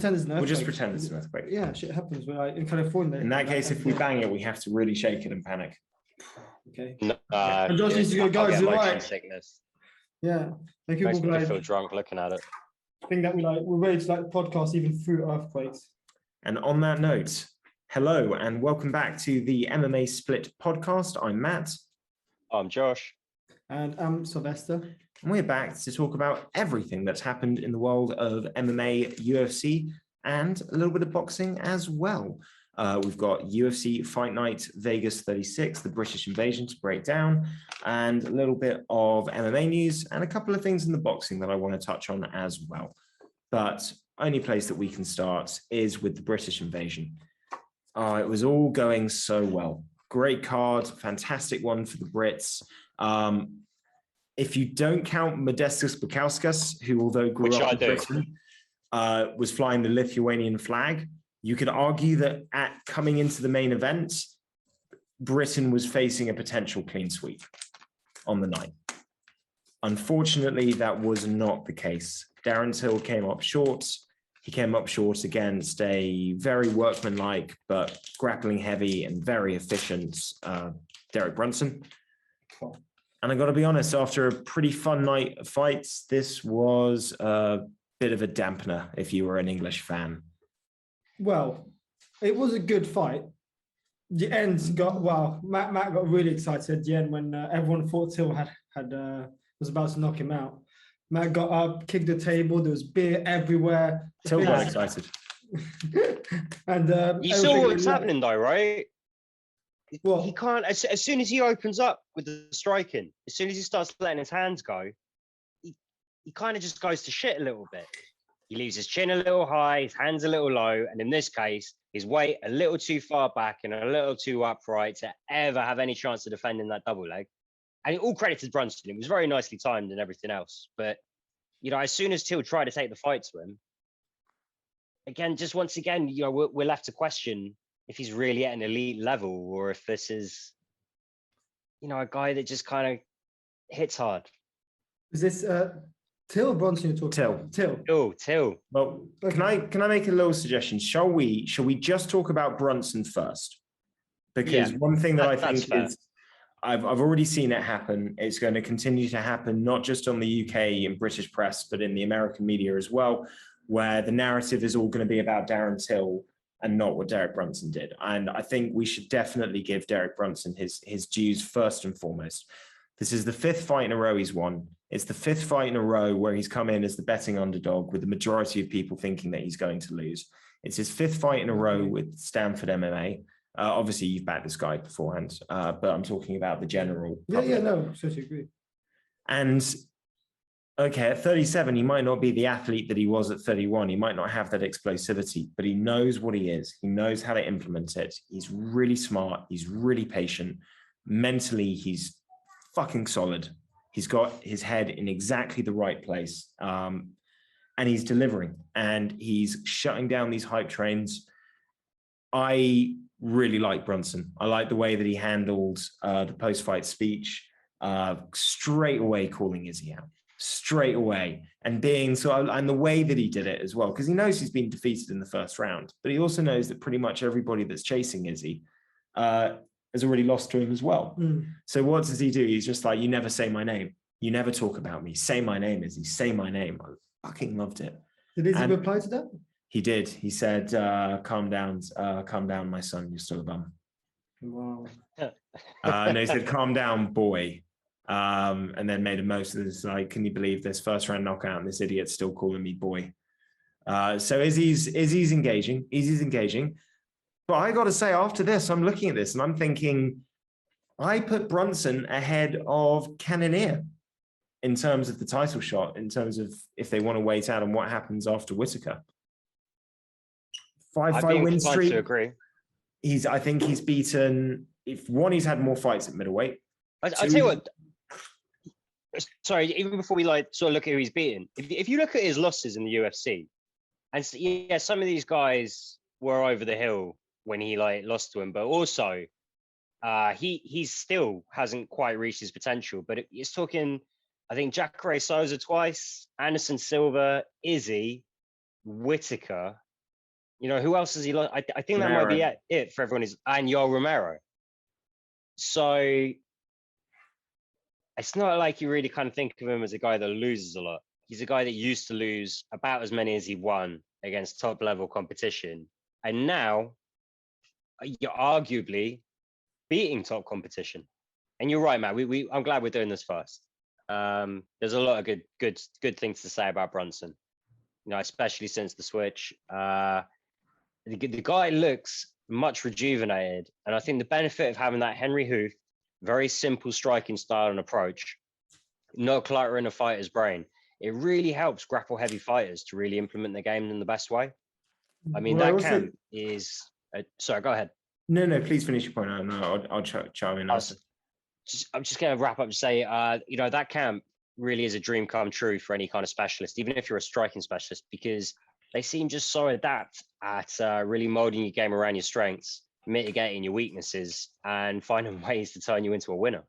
pretend it's an earthquake. We'll just pretend it's an earthquake. Yeah, shit happens. We're like in California. In that case, if we bang it, we have to really shake it and panic. Okay. And Josh needs to go, guys, you're right. Sickness. Yeah. Make people Makes me like, feel drunk looking at it. I think that we're ready to like podcast even through earthquakes. And on that note, hello and welcome back to the MMA Split podcast. I'm Matt. I'm Josh. And I'm Sylvester. And we're back to talk about everything that's happened in the world of MMA, UFC, and a little bit of boxing as well. We've got UFC Fight Night Vegas 36, the British invasion to break down, and a little bit of MMA news and a couple of things in the boxing that I want to touch on as well. But only place that we can start is with the British invasion. It was all going so well. Great card, fantastic one for the Brits. If you don't count Modestas Bukauskas, who although grew up in Britain, was flying the Lithuanian flag, you could argue that at coming into the main event, Britain was facing a potential clean sweep on the night. Unfortunately, that was not the case. Darren Till came up short. He came up short against a very workmanlike, but grappling heavy and very efficient Derek Brunson. And I got to be honest, after a pretty fun night of fights, this was a bit of a dampener if you were an English fan. Well, it was a good fight. The end got, well, Matt got really excited at the end when everyone thought Till was about to knock him out. Matt got up, kicked the table, there was beer everywhere. Till got excited. And you saw what's happening though, right? Well, he can't, as soon as he opens up with the striking, as soon as he starts letting his hands go, he kind of just goes to shit a little bit. He leaves his chin a little high, his hands a little low, and in this case, his weight a little too far back and a little too upright to ever have any chance of defending that double leg. And all credit to Brunson. It was very nicely timed and everything else. But, you know, as soon as Till tried to take the fight to him, again, just once again, you know, we're left to question if he's really at an elite level or if this is, you know, a guy that just kind of hits hard. Is this Till or Brunson you're talking about? Till. Well, okay. Can I make a little suggestion? Shall we just talk about Brunson first? Because one thing that I think is, I've already seen it happen. It's going to continue to happen, not just on the UK and British press, but in the American media as well, where the narrative is all going to be about Darren Till and not what Derek Brunson did. And I think we should definitely give Derek Brunson his dues first and foremost. This is the fifth fight in a row he's won. It's the fifth fight in a row where he's come in as the betting underdog with the majority of people thinking that he's going to lose. It's his fifth fight in a row with Stanford MMA. Obviously, you've backed this guy beforehand, but I'm talking about the general public. Yeah, no, totally agree. And okay, at 37, he might not be the athlete that he was at 31. He might not have that explosivity, but he knows what he is. He knows how to implement it. He's really smart. He's really patient. Mentally, he's fucking solid. He's got his head in exactly the right place. And he's delivering. And he's shutting down these hype trains. I really like Brunson. I like the way that he handled the post-fight speech, straight away calling Izzy out. Straight away, and being and the way that he did it as well, because he knows he's been defeated in the first round, but he also knows that pretty much everybody that's chasing Izzy has already lost to him as well. So what does he do? He's just like, you never say my name, you never talk about me, say my name, Izzy, say my name. I fucking loved it. Did Izzy reply to that? He did. He said, calm down, my son, you're still a bum. Wow. No, he said, calm down, boy. And then made a most of this, like, can you believe this first round knockout and this idiot's still calling me boy? So Izzy's engaging. But I got to say, after this, I'm looking at this and I'm thinking, I put Brunson ahead of Cannonier in terms of the title shot, in terms of if they want to wait out and what happens after Whittaker. 5-fight win streak. To agree. I think he's beaten, he's had more fights at middleweight. I tell you what, sorry, even before we sort of look at who he's beaten, if you look at his losses in the UFC, and yeah, some of these guys were over the hill when he lost to him, but also he still hasn't quite reached his potential. But it's talking, I think, Jacare Souza twice, Anderson Silva, Izzy, Whittaker, You know, who else has he lost? I think that might be it for everyone. And Yoel Romero. So it's not like you really kind of think of him as a guy that loses a lot. He's a guy that used to lose about as many as he won against top level competition. And now you're arguably beating top competition. And you're right, Matt. I'm glad we're doing this first. There's a lot of good things to say about Brunson. You know, especially since the switch. The guy looks much rejuvenated, and I think the benefit of having that Henry Hoof, very simple striking style and approach, no clutter in a fighter's brain, it really helps grapple heavy fighters to really implement the game in the best way. I mean, that camp is. Sorry, go ahead. No, please finish your point. I'll chime in. I'm just going to wrap up and say, you know, that camp really is a dream come true for any kind of specialist, even if you're a striking specialist, because they seem just so adept at really molding your game around your strengths, mitigating your weaknesses, and finding ways to turn you into a winner.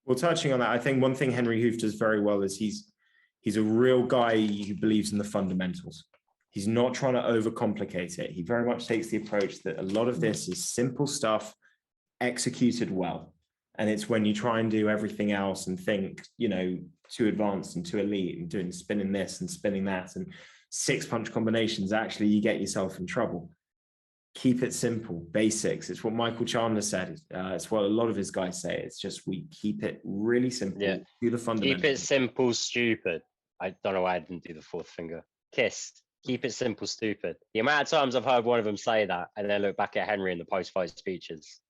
Well, touching on that, I think one thing Henry Hoof does very well is he's a real guy who believes in the fundamentals. He's not trying to overcomplicate it. He very much takes the approach that a lot of this is simple stuff executed well. And it's when you try and do everything else and think, you know, too advanced and too elite and doing spinning this and spinning that and 6-punch combinations, actually you get yourself in trouble. Keep it simple, basics. It's what Michael Chandler said. It's what a lot of his guys say. It's just we keep it really simple. Yeah. Do the fundamentals. Keep it simple, stupid. I don't know why I didn't do the fourth finger. Kiss. Keep it simple, stupid. The amount of times I've heard one of them say that and then look back at Henry in the post-fight speeches,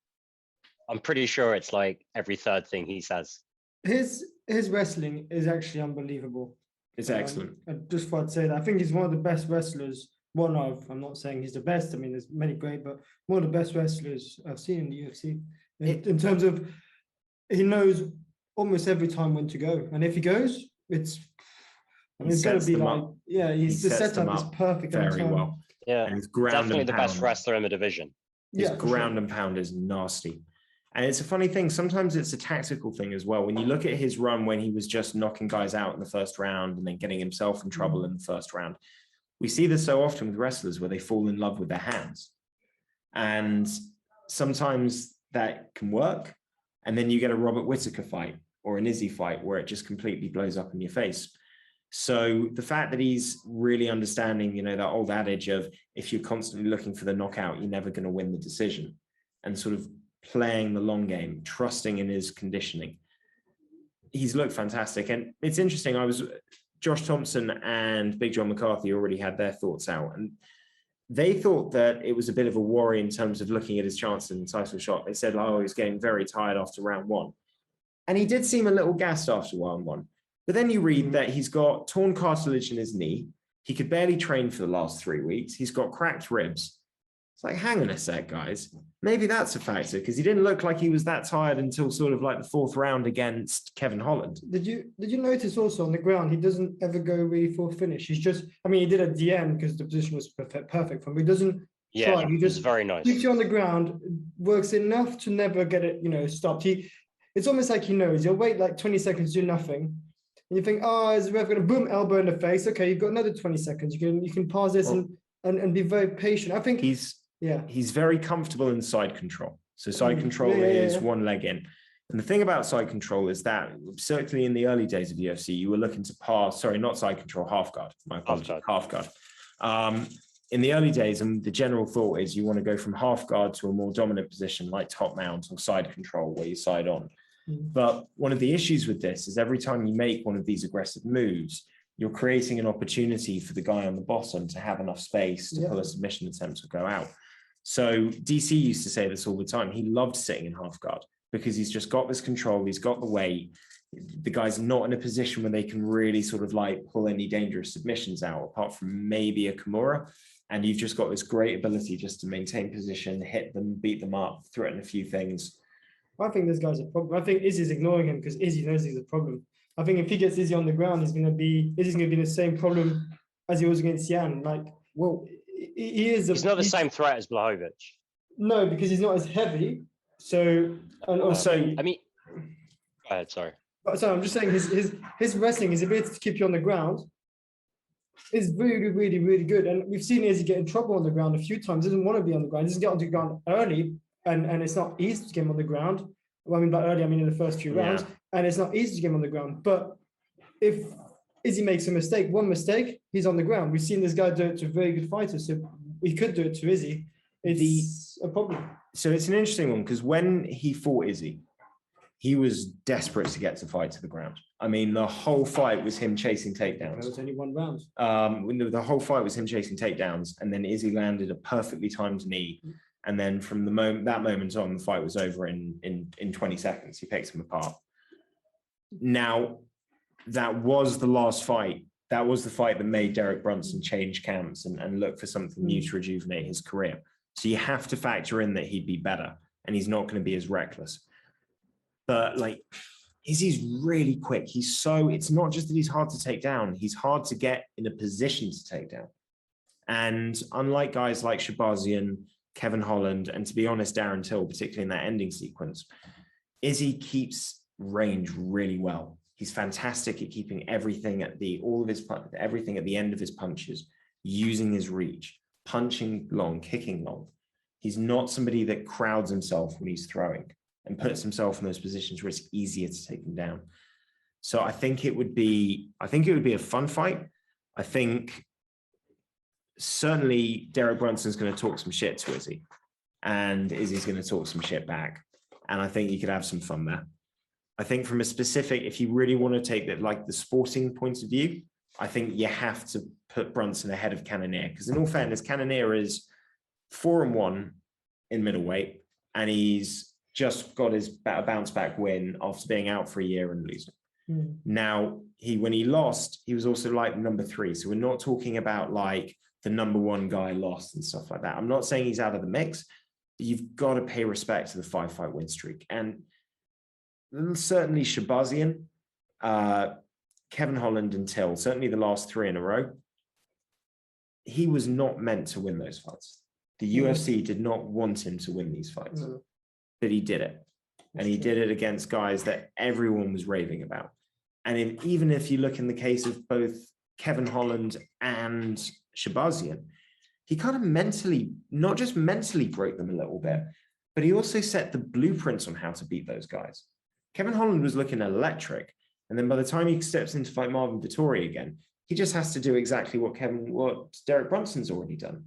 I'm pretty sure it's like every third thing he says. His wrestling is actually unbelievable. It's excellent. I just thought I'd say that. I think he's one of the best wrestlers. I'm not saying he's the best. I mean, there's many great, but one of the best wrestlers I've seen in the UFC. In terms of, he knows almost every time when to go. And if he goes, it's going to be like, the setup is perfect. Very well. Yeah, and he's definitely the best wrestler in the division. His ground and pound is nasty. And it's a funny thing. Sometimes it's a tactical thing as well. When you look at his run when he was just knocking guys out in the first round and then getting himself in trouble in the first round, we see this so often with wrestlers where they fall in love with their hands. And sometimes that can work. And then you get a Robert Whittaker fight or an Izzy fight where it just completely blows up in your face. So the fact that he's really understanding, you know, that old adage of if you're constantly looking for the knockout, you're never going to win the decision, and sort of playing the long game, trusting in his conditioning. He's looked fantastic. And it's interesting. Josh Thompson and Big John McCarthy already had their thoughts out, and they thought that it was a bit of a worry in terms of looking at his chances in the title shot. They said, oh, he's getting very tired after round one. And he did seem a little gassed after round one. But then you read that he's got torn cartilage in his knee. He could barely train for the last 3 weeks. He's got cracked ribs. It's like, hang on a sec, guys. Maybe that's a factor, because he didn't look like he was that tired until sort of like the 4th round against Kevin Holland. Did you notice also on the ground, he doesn't ever go really for a finish. He's just, I mean, he did at the end because the position was perfect for him. He doesn't try. He just very nice. Keeps you on the ground, works enough to never get it, you know, stopped. It's almost like he knows. He'll wait like 20 seconds, do nothing. And you think, oh, is the ref going to boom, elbow in the face? Okay, you've got another 20 seconds. You can pause this and be very patient. I think he's very comfortable in side control. So side control is one leg in. And the thing about side control is that, certainly in the early days of UFC, you were looking to pass, sorry, not side control, half guard. My apologies, half guard. In the early days, and the general thought is you want to go from half guard to a more dominant position like top mount or side control where you side on. But one of the issues with this is every time you make one of these aggressive moves, you're creating an opportunity for the guy on the bottom to have enough space to pull a submission attempt or go out. So DC used to say this all the time. He loved sitting in half guard because he's just got this control. He's got the weight. The guy's not in a position where they can really sort of like pull any dangerous submissions out, apart from maybe a Kimura. And you've just got this great ability just to maintain position, hit them, beat them up, threaten a few things. I think this guy's a problem. I think Izzy's ignoring him because Izzy knows he's a problem. I think if he gets Izzy on the ground, Izzy's going to be in the same problem as he was against Jan. Like, well, he's not the same threat as Blachowicz. No, because he's not as heavy. So, and also, I mean, go ahead. Sorry. So I'm just saying his wrestling, his ability to keep you on the ground, is really, really, really good. And we've seen Izzy get in trouble on the ground a few times. Doesn't want to be on the ground. Doesn't get on the ground early, and it's not easy to get him on the ground. Well, I mean, by early, I mean in the first few rounds, and it's not easy to get him on the ground. But if Izzy makes a mistake, one mistake, he's on the ground. We've seen this guy do it to very good fighters, so we could do it to Izzy. It's a problem. So it's an interesting one because when he fought Izzy, he was desperate to get the fight to the ground. I mean, the whole fight was him chasing takedowns. There was only one round. The whole fight was him chasing takedowns, and then Izzy landed a perfectly timed knee. And then from that moment on, the fight was over in 20 seconds. He picked him apart. Now, that was the last fight. That was the fight that made Derek Brunson change camps and look for something new to rejuvenate his career. So you have to factor in that he'd be better, and he's not going to be as reckless. But like, Izzy's really quick. It's not just that he's hard to take down, he's hard to get in a position to take down. And unlike guys like Shabazian, Kevin Holland, and to be honest, Darren Till, particularly in that ending sequence, Izzy keeps range really well. He's fantastic at keeping everything at the end of his punches, using his reach, punching long, kicking long. He's not somebody that crowds himself when he's throwing and puts himself in those positions where it's easier to take him down. So I think it would be a fun fight. I think certainly Derek Brunson's going to talk some shit to Izzy, and Izzy's going to talk some shit back. And I think you could have some fun there. I think from a specific, if you really want to take that, like the sporting point of view, I think you have to put Brunson ahead of Cannonier, because in all fairness, Cannonier is 4-1 in middleweight, and he's just got his bounce back win after being out for a year and losing. Now, when he lost, he was also like number 3. So we're not talking about like the number 1 guy lost and stuff like that. I'm not saying he's out of the mix, but you've got to pay respect to the 5-fight win streak. And certainly Shabazian, Kevin Holland and Till, certainly the last 3 in a row, he was not meant to win those fights. The UFC did not want him to win these fights, but he did it. And he did it against guys that everyone was raving about. And even if you look in the case of both Kevin Holland and Shabazian, he kind of mentally, not just mentally broke them a little bit, but he also set the blueprints on how to beat those guys. Kevin Holland was looking electric. And then by the time he steps in to fight Marvin Vettori again, he just has to do exactly what Derek Brunson's already done.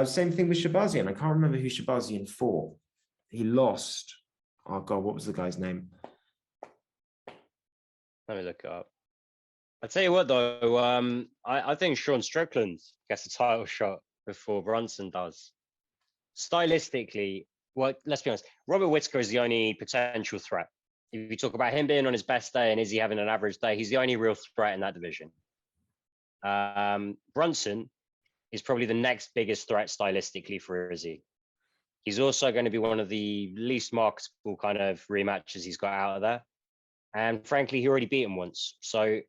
Same thing with Shabazian. I can't remember who Shabazian fought. He lost. Oh God, what was the guy's name? Let me look it up. I tell you what, though, I think Sean Strickland gets a title shot before Brunson does. Stylistically, well, let's be honest, Robert Whittaker is the only potential threat. If you talk about him being on his best day and is he having an average day, he's the only real threat in that division. Brunson is probably the next biggest threat stylistically for Izzy. He's also going to be one of the least marketable kind of rematches he's got out of there. And frankly, he already beat him once. So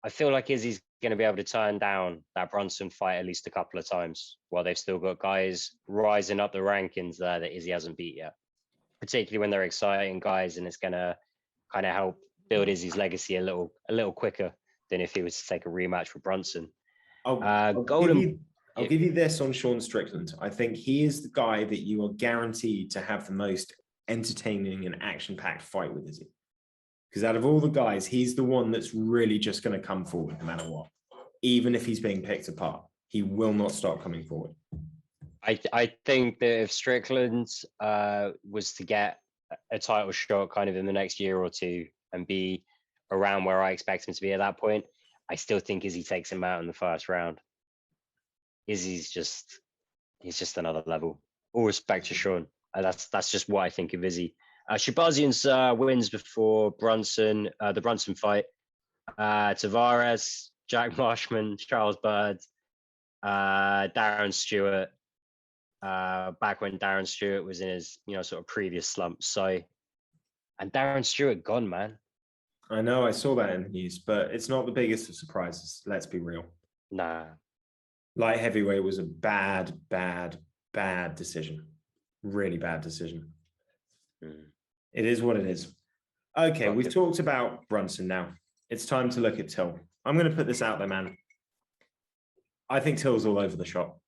I feel like Izzy's going to be able to turn down that Brunson fight at least a couple of times while they've still got guys rising up the rankings there that Izzy hasn't beat yet, particularly when they're exciting guys, and it's going to kind of help build Izzy's legacy a little quicker than if he was to take a rematch with Brunson. I'll give you this on Sean Strickland. I think he is the guy that you are guaranteed to have the most entertaining and action-packed fight with Izzy. Because out of all the guys, he's the one that's really just going to come forward no matter what. Even if he's being picked apart, he will not stop coming forward. I think that if Strickland was to get a title shot kind of in the next year or two and be around where I expect him to be at that point, I still think Izzy takes him out in the first round. Izzy's just another level. All respect to Sean. That's just what I think of Izzy. Shabazian's wins before Brunson, the Brunson fight. Tavares, Jack Marshman, Charles Bird, Darren Stewart. Back when Darren Stewart was in his, sort of previous slump. So, and Darren Stewart gone, man. I know, I saw that in the news, but it's not the biggest of surprises. Let's be real. Nah. Light heavyweight was a bad decision. Really bad decision. It is what it is. Okay, we've talked about Brunson now. It's time to look at Till. I'm going to put this out there, man. I think Till's all over the shop.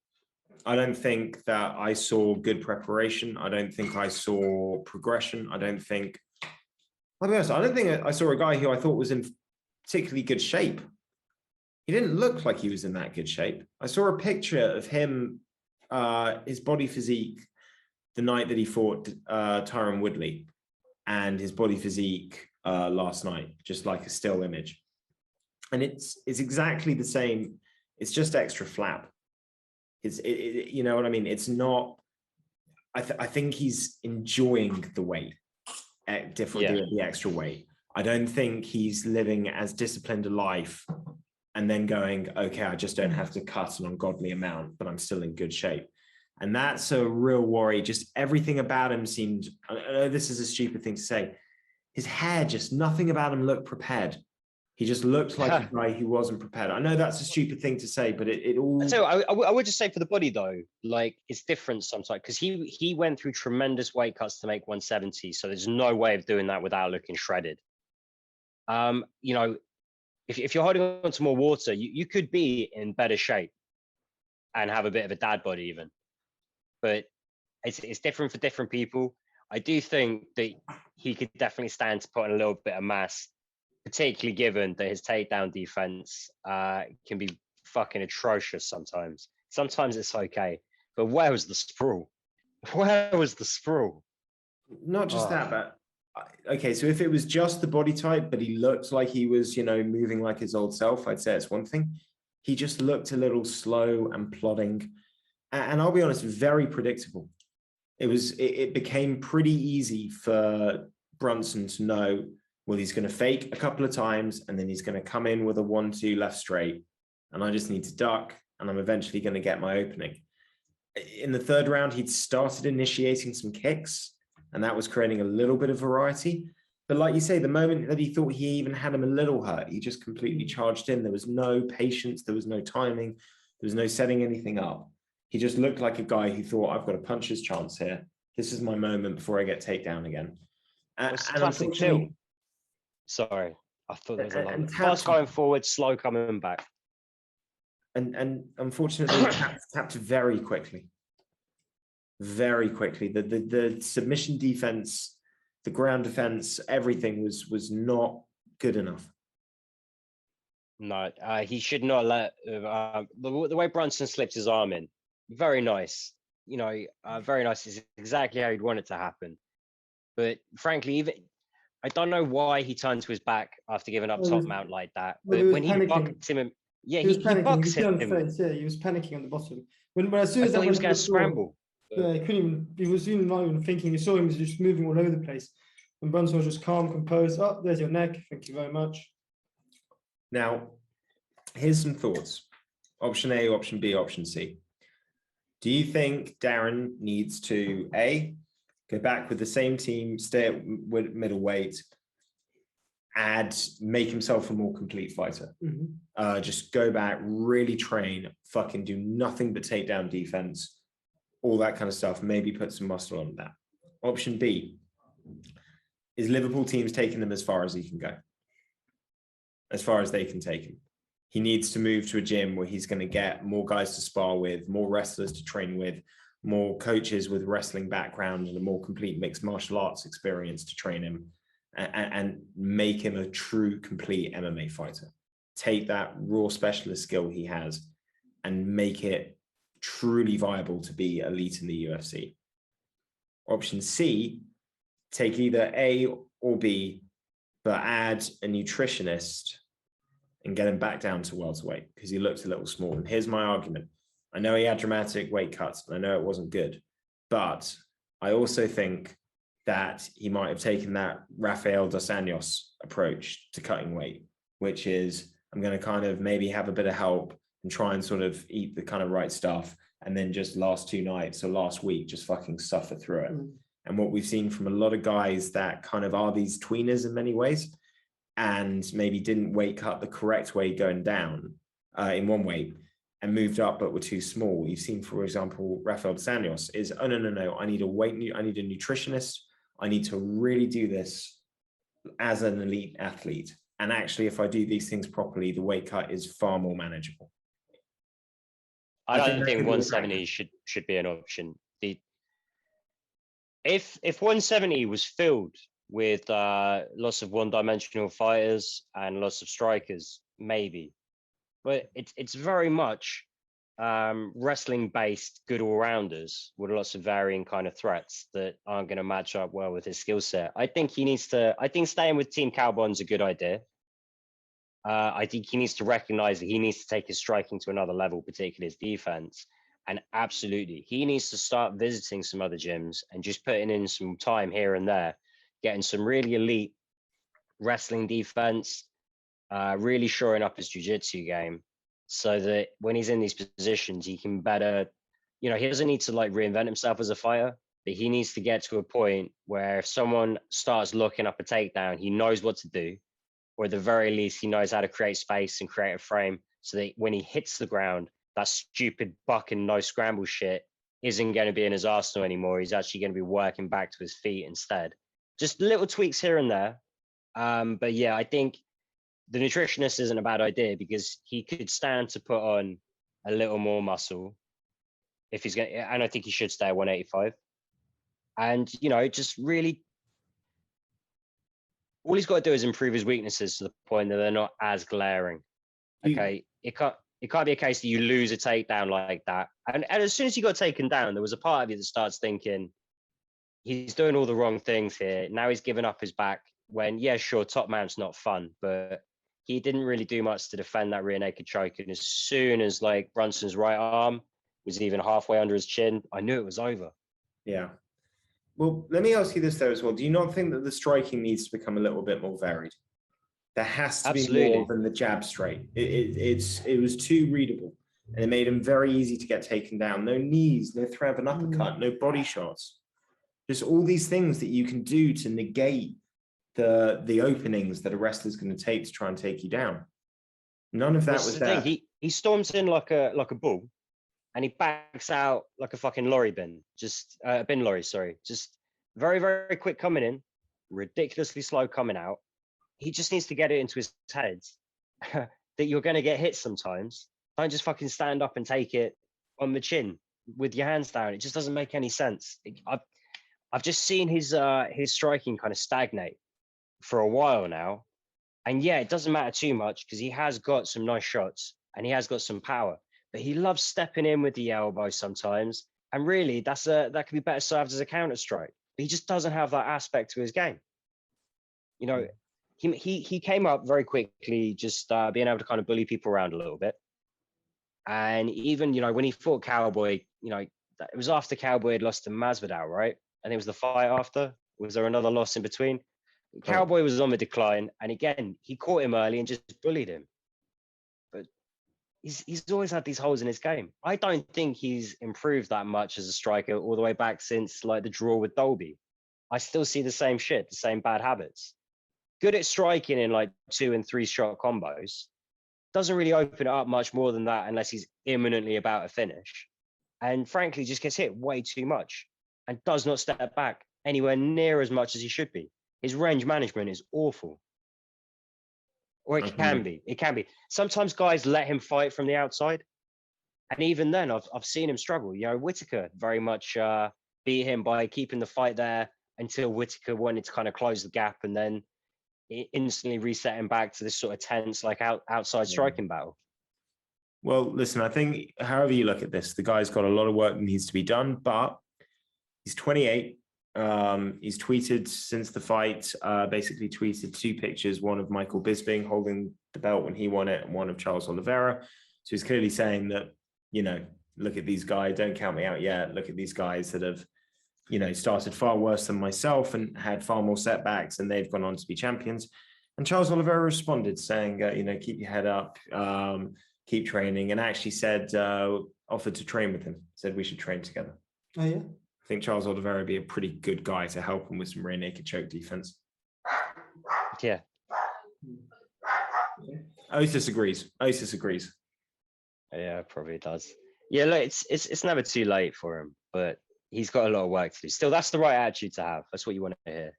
I don't think that I saw good preparation. I don't think I saw progression. I'll be honest, I don't think I saw a guy who I thought was in particularly good shape. He didn't look like he was in that good shape. I saw a picture of him, his body physique, the night that he fought Tyron Woodley, and his body physique last night, just like a still image. And it's exactly the same. It's just extra flap. You know what I mean? It's not. I think he's enjoying the weight, the extra weight. I don't think he's living as disciplined a life and then going, okay, I just don't have to cut an ungodly amount, but I'm still in good shape. And that's a real worry. Just everything about him seemed, I know this is a stupid thing to say, his hair, just nothing about him looked prepared. He just looked like a guy who wasn't prepared. I know that's a stupid thing to say, but it all... So I would just say for the body though, like it's different sometimes because he went through tremendous weight cuts to make 170. So there's no way of doing that without looking shredded. You know, if you're holding on to more water, you could be in better shape and have a bit of a dad body even. But it's different for different people. I do think that he could definitely stand to put on a little bit of mass, particularly given that his takedown defense can be fucking atrocious sometimes. Sometimes it's okay, but where was the sprawl? Where was the sprawl? Not just that, but okay, so if it was just the body type, but he looked like he was, you know, moving like his old self, I'd say it's one thing. He just looked a little slow and plodding. And I'll be honest, very predictable. It became pretty easy for Brunson to know, well, he's going to fake a couple of times and then he's going to come in with a 1-2 left straight. And I just need to duck and I'm eventually going to get my opening. In the third round, he'd started initiating some kicks and that was creating a little bit of variety. But like you say, the moment that he thought he even had him a little hurt, he just completely charged in. There was no patience. There was no timing. There was no setting anything up. He just looked like a guy who thought, I've got to punch his chance here. This is my moment before I get takedown again. And classic Till. Sorry, I thought there was a lot. Fast going forward, slow coming back. And unfortunately, tapped very quickly. Very quickly. The submission defense, the ground defense, everything was not good enough. No, he should not let the way Brunson slipped his arm in. Very nice, you know, very nice. Is exactly how you'd want it to happen. But frankly, even I don't know why he turned to his back after giving up top mount like that. But when he bucked him, yeah, he bucks him. Yeah, he was panicking on the bottom. When as soon as he was going to scramble. Yeah, he couldn't even. He was even not even thinking. You saw him was just moving all over the place. And Brunson was just calm, composed. Oh, there's your neck. Thank you very much. Now, here's some thoughts. Option A, option B, option C. Do you think Darren needs to, A, go back with the same team, stay at middleweight, make himself a more complete fighter? Mm-hmm. Just go back, really train, fucking do nothing but take down defense, all that kind of stuff, maybe put some muscle on that. Option B, is Liverpool teams taking them as far as he can go? As far as they can take him. He needs to move to a gym where he's going to get more guys to spar with, more wrestlers to train with, more coaches with wrestling background and a more complete mixed martial arts experience to train him and make him a true, complete MMA fighter. Take that raw specialist skill he has and make it truly viable to be elite in the UFC. Option C, take either A or B, but add a nutritionist and get him back down to welterweight because he looked a little small. And here's my argument. I know he had dramatic weight cuts and I know it wasn't good, but I also think that he might have taken that Rafael dos Anjos approach to cutting weight, which is I'm going to kind of maybe have a bit of help and try and sort of eat the kind of right stuff. And then just last 2 nights or last week, just fucking suffer through it. And what we've seen from a lot of guys that kind of are these tweeners in many ways, and maybe didn't weight cut the correct way going down in one weight and moved up but were too small. You've seen, for example, Rafael dos Anjos is, oh, no, I need a nutritionist. I need to really do this as an elite athlete. And actually, if I do these things properly, the weight cut is far more manageable. I don't that think could be 170 should be an option. If 170 was filled with lots of one-dimensional fighters and lots of strikers, maybe, but it's very much wrestling based good all-rounders with lots of varying kind of threats that aren't going to match up well with his skill set. I think staying with Team Cowbond's a good idea. I think he needs to recognize that he needs to take his striking to another level, particularly his defense. And absolutely, he needs to start visiting some other gyms and just putting in some time here and there, getting some really elite wrestling defense, really shoring up his jiu-jitsu game, so that when he's in these positions, he can better, he doesn't need to like reinvent himself as a fighter, but he needs to get to a point where if someone starts looking up a takedown, he knows what to do, or at the very least, he knows how to create space and create a frame so that when he hits the ground, that stupid buck and no scramble shit isn't going to be in his arsenal anymore. He's actually going to be working back to his feet instead. Just little tweaks here and there. But yeah, I think the nutritionist isn't a bad idea because he could stand to put on a little more muscle if he's going to, and I think he should stay at 185. And, just really, all he's got to do is improve his weaknesses to the point that they're not as glaring. Okay. It can't be a case that you lose a takedown like that. And as soon as he got taken down, there was a part of you that starts thinking, he's doing all the wrong things here. Now he's given up his back when, yeah, sure, top mount's not fun, but he didn't really do much to defend that rear naked choke. And as soon as like Brunson's right arm was even halfway under his chin, I knew it was over. Yeah. Well, let me ask you this though as well. Do you not think that the striking needs to become a little bit more varied? There has to be more than the jab straight. It was too readable, and it made him very easy to get taken down. No knees, no threat of an uppercut, no body shots. Just all these things that you can do to negate the openings that a wrestler's going to take to try and take you down. None of that was there. He storms in like a bull, and he backs out like a fucking lorry bin. Just bin lorry, sorry. Just very, very quick coming in, ridiculously slow coming out. He just needs to get it into his head that you're going to get hit sometimes. Don't just fucking stand up and take it on the chin with your hands down. It just doesn't make any sense. I've just seen his striking kind of stagnate for a while now. And yeah, it doesn't matter too much because he has got some nice shots and he has got some power. But he loves stepping in with the elbow sometimes. And really, that could be better served as a counter strike. But he just doesn't have that aspect to his game. He came up very quickly, just being able to kind of bully people around a little bit. And even, when he fought Cowboy, it was after Cowboy had lost to Masvidal, right? And it was the fight after. Was there another loss in between? Cowboy was on the decline. And again, he caught him early and just bullied him. But he's always had these holes in his game. I don't think he's improved that much as a striker all the way back since like the draw with Dolby. I still see the same shit, the same bad habits. Good at striking in like 2 and 3 shot combos. Doesn't really open it up much more than that unless he's imminently about a finish. And frankly, just gets hit way too much and does not step back anywhere near as much as he should be. His range management is awful. Or it can be. It can be. Sometimes guys let him fight from the outside. And even then, I've seen him struggle. Whittaker very much beat him by keeping the fight there until Whittaker wanted to kind of close the gap and then instantly reset him back to this sort of tense, like outside striking battle. Well, listen, I think however you look at this, the guy's got a lot of work that needs to be done, but he's 28. He's tweeted since the fight, basically tweeted 2 pictures, one of Michael Bisping holding the belt when he won it and one of Charles Oliveira. So he's clearly saying that, look at these guys, don't count me out yet. Look at these guys that have, started far worse than myself and had far more setbacks, and they've gone on to be champions. And Charles Oliveira responded saying, keep your head up, keep training, and actually said, offered to train with him, said we should train together. Oh, yeah. I think Charles Oliveira would be a pretty good guy to help him with some rear naked choke defense. Yeah. Otis agrees. Yeah, probably does. Yeah, look, it's never too late for him, but he's got a lot of work to do. Still, that's the right attitude to have. That's what you want to hear.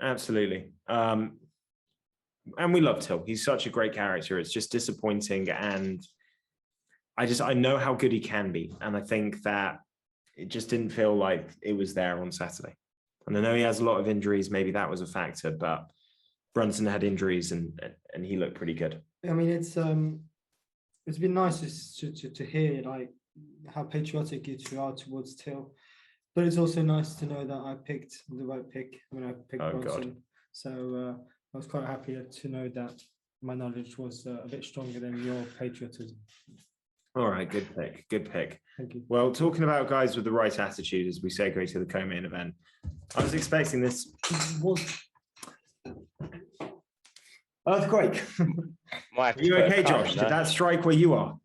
Absolutely. And we love Till. He's such a great character. It's just disappointing. And I know how good he can be. And I think that it just didn't feel like it was there on Saturday. And I know he has a lot of injuries. Maybe that was a factor, but Brunson had injuries and he looked pretty good. I mean, it's been nice to hear like how patriotic you two are towards Till, but it's also nice to know that I picked the right pick. I mean, I picked Brunson, God. So I was quite happy to know that my knowledge was a bit stronger than your patriotism. All right, good pick. Good pick. Thank you. Well, talking about guys with the right attitude as we segue to the co-main event, I was expecting this. Earthquake. Might have Are to you put a okay, cut Josh? in Did there. that strike where you are?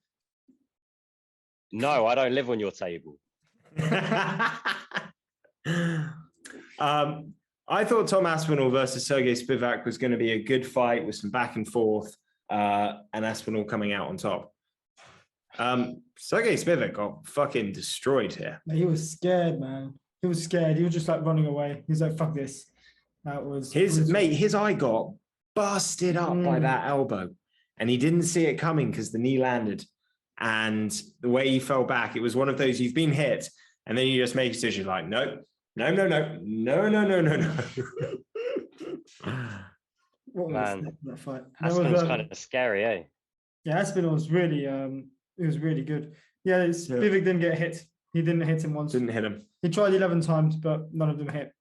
No, I don't live on your table. I thought Tom Aspinall versus Sergey Spivak was going to be a good fight with some back and forth, and Aspinall coming out on top. Sergey Spivak got fucking destroyed here. He was scared, man. He was scared. He was just like running away. He's like, "Fuck this." That was His eye got busted up by that elbow, and he didn't see it coming because the knee landed, and the way he fell back, it was one of those you've been hit, and then you just make a decision like, no. What Man, was that fight? Aspinall's kind of scary, eh? Yeah, Aspinall was really, it was really good. Yeah, Spivak didn't get hit. He didn't hit him once. Didn't hit him. He tried 11 times, but none of them hit.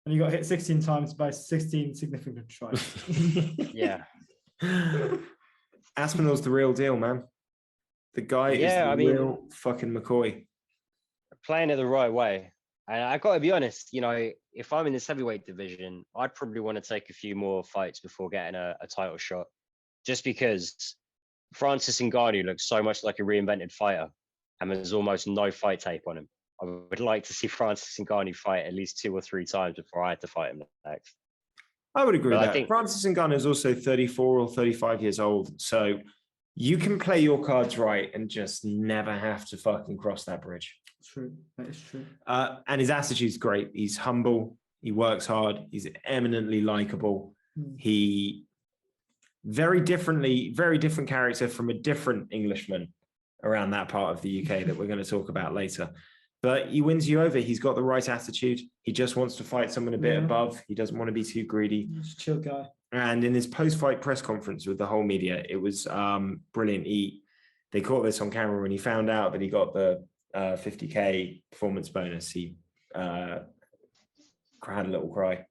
And he got hit 16 times by 16 significant strikes. Yeah. Aspinall's the real deal, man. The guy is the real fucking McCoy. Playing it the right way. And I got to be honest, you know, if I'm in this heavyweight division, I'd probably want to take a few more fights before getting a title shot. Just because Francis Ngannou looks so much like a reinvented fighter, and there's almost no fight tape on him. I would like to see Francis Ngannou fight at least 2 or 3 times before I had to fight him next. I would agree with that. I think Francis Ngannou is also 34 or 35 years old, so you can play your cards right and just never have to fucking cross that bridge. True, that is true. And his attitude's great. He's humble. He works hard. He's eminently likable. He very different character from a different Englishman around that part of the UK that we're going to talk about later. But he wins you over. He's got the right attitude. He just wants to fight someone a bit above. He doesn't want to be too greedy. He's a chill guy. And in his post-fight press conference with the whole media, it was brilliant. They caught this on camera when he found out that he got the 50K performance bonus. He had a little cry.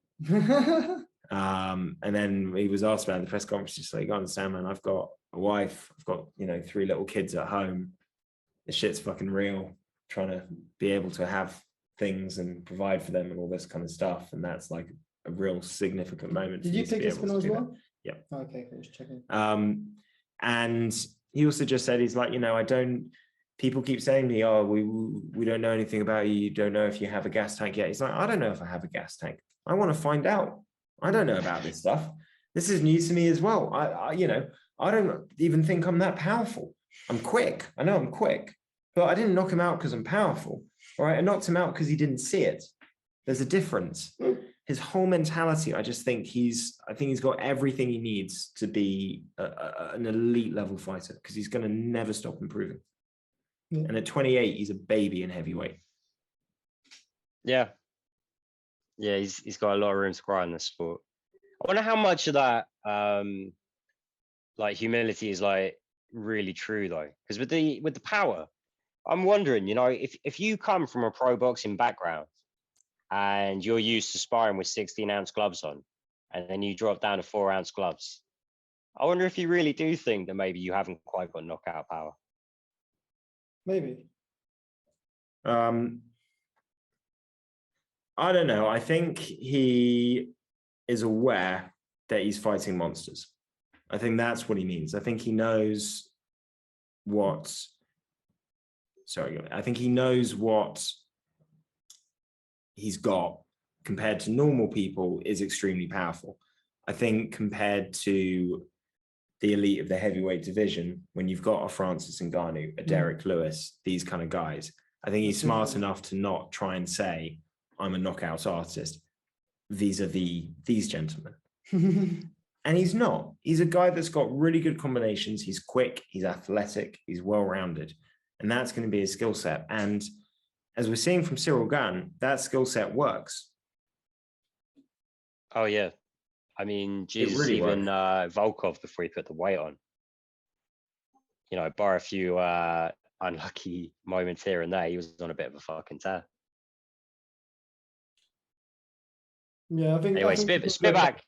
And then he was asked about the press conference, just like, you gotta understand, man, I've got a wife, I've got 3 little kids at home. This shit's fucking real. Trying to be able to have things and provide for them and all this kind of stuff, and that's like a real significant moment. Did you pick Aspinall as well? Yeah. Okay, just checking. And he also just said, he's like, people keep saying to me, oh, we don't know anything about you. You don't know if you have a gas tank yet. He's like, I don't know if I have a gas tank. I want to find out. I don't know about this stuff. This is new to me as well. I don't even think I'm that powerful. I'm quick. I know I'm quick, but I didn't knock him out because I'm powerful. All right. I knocked him out because he didn't see it. There's a difference. His whole mentality, I think he's got everything he needs to be an elite level fighter, because he's going to never stop improving. Yeah. And at 28, he's a baby in heavyweight. Yeah. Yeah, he's got a lot of room to grow in this sport. I wonder how much of that like humility is like really true though. Because with the power, I'm wondering, if you come from a pro boxing background and you're used to sparring with 16-ounce gloves on, and then you drop down to 4-ounce gloves, I wonder if you really do think that maybe you haven't quite got knockout power. Maybe. I don't know. I think he is aware that he's fighting monsters. I think that's what he means. I think he knows what he's got compared to normal people is extremely powerful. I think compared to the elite of the heavyweight division, when you've got a Francis Ngannou, a Derek Lewis, these kind of guys, I think he's smart enough to not try and say, I'm a knockout artist vis-a-vis these gentlemen. And he's not. He's a guy that's got really good combinations. He's quick, he's athletic, he's well-rounded. And that's going to be his skill set. And as we're seeing from Cyril Gane, that skill set works. Oh, yeah. I mean, Jesus, really even Volkov before he put the weight on. You know, bar a few unlucky moments here and there, he was on a bit of a fucking tear. Yeah, I think. Anyway, I think Spivak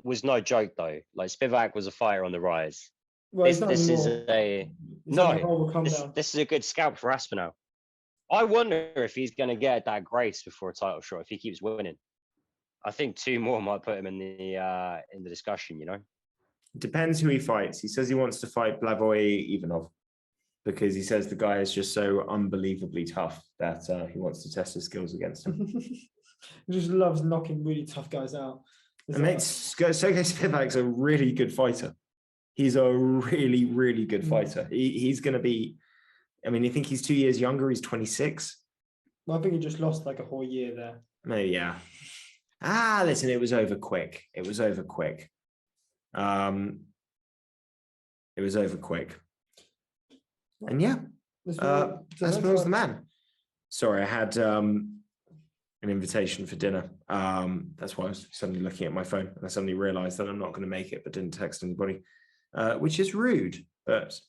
was no joke though. Like Spivak was a fighter on the rise. Well, it's not This is anymore. a It's like, no. oh, we'll come down. This is a good scalp for Aspinall. I wonder if he's going to get that grace before a title shot if he keeps winning. I think 2 more might put him in the discussion. You know, Depends who he fights. He says he wants to fight Blavoy Ivanov because he says the guy is just so unbelievably tough that he wants to test his skills against him. He just loves knocking really tough guys out. And Sergey Spivak's a really good fighter. He's a really, really good fighter. He's going to be, I mean, you think he's 2 years younger? He's 26. Well, I think he just lost like a whole year there. Maybe, yeah. Listen, it was over quick. It was over quick. And yeah, Aspinall's the man. Sorry, I had an invitation for dinner. That's why I was suddenly looking at my phone and I suddenly realized that I'm not going to make it, but didn't text anybody, which is rude, but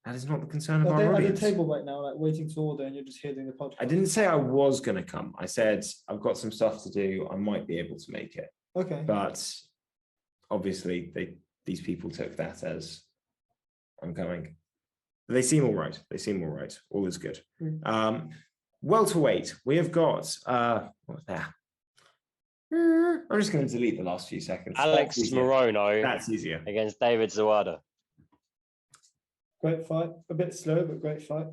that is not the concern of our audience. At the table right now, like waiting to order, and you're just here doing the podcast. I didn't say I was going to come. I said, I've got some stuff to do. I might be able to make it. Okay. But obviously these people took that as I'm coming. They seem all right. They seem all right. All is good. Welterweight, we have got what's that? I'm just going to delete the last few seconds. Alex Morono. That's easier. Against David Zawada. Great fight. A bit slow, but great fight.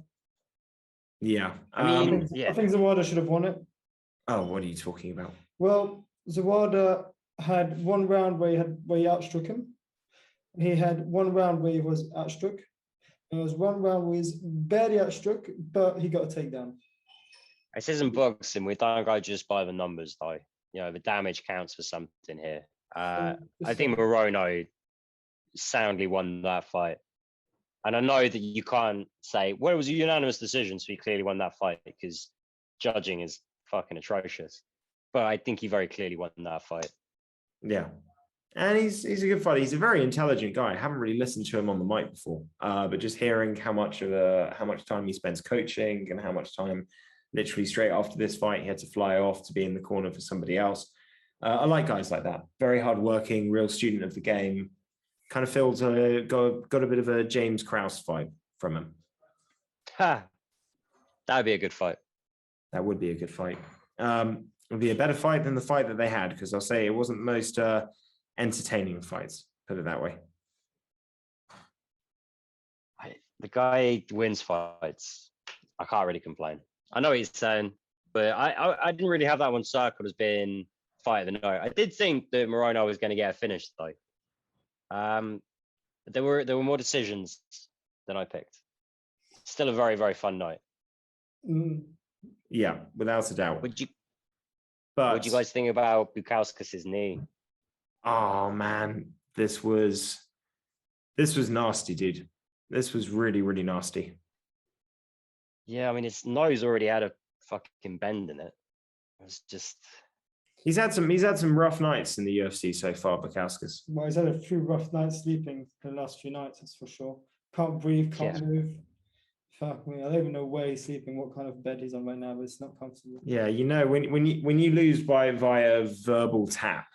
Yeah. I think Zawada should have won it. Oh, what are you talking about? Well, Zawada had 1 round where he outstruck him. He had 1 round where he was outstruck. There was 1 round where he was barely outstruck, but he got a takedown. It says in boxing, we don't go just by the numbers, though. You know, the damage counts for something here. I think Morono soundly won that fight. And I know that you can't say, well, it was a unanimous decision, so he clearly won that fight because judging is fucking atrocious. But I think he very clearly won that fight. Yeah. And he's a good fighter. He's a very intelligent guy. I haven't really listened to him on the mic before, but just hearing how much time he spends coaching and how much time literally straight after this fight, he had to fly off to be in the corner for somebody else. I like guys like that. Very hardworking, real student of the game. Kind of feels got a bit of a James Krause vibe from him. That would be a good fight. That would be a good fight. It would be a better fight than the fight that they had, because I'll say it wasn't the most entertaining fights, put it that way. The guy wins fights. I can't really complain. I know what he's saying, but I didn't really have that one circled as being fight of the night. I did think that Morono was going to get a finish though. There were more decisions than I picked. Still a very, very fun night. Yeah, without a doubt. What do you guys think about Bukauskas' knee? Oh man, this was nasty, dude. This was really, really nasty. Yeah, I mean, his nose already had a fucking bend in it. It was just. He's had some rough nights in the UFC so far, Bukauskas. Well, he's had a few rough nights sleeping the last few nights, that's for sure. Can't breathe, can't move. Fuck me, I don't even know where he's sleeping, what kind of bed he's on right now, but it's not comfortable. Yeah, you know, when you lose via verbal tap,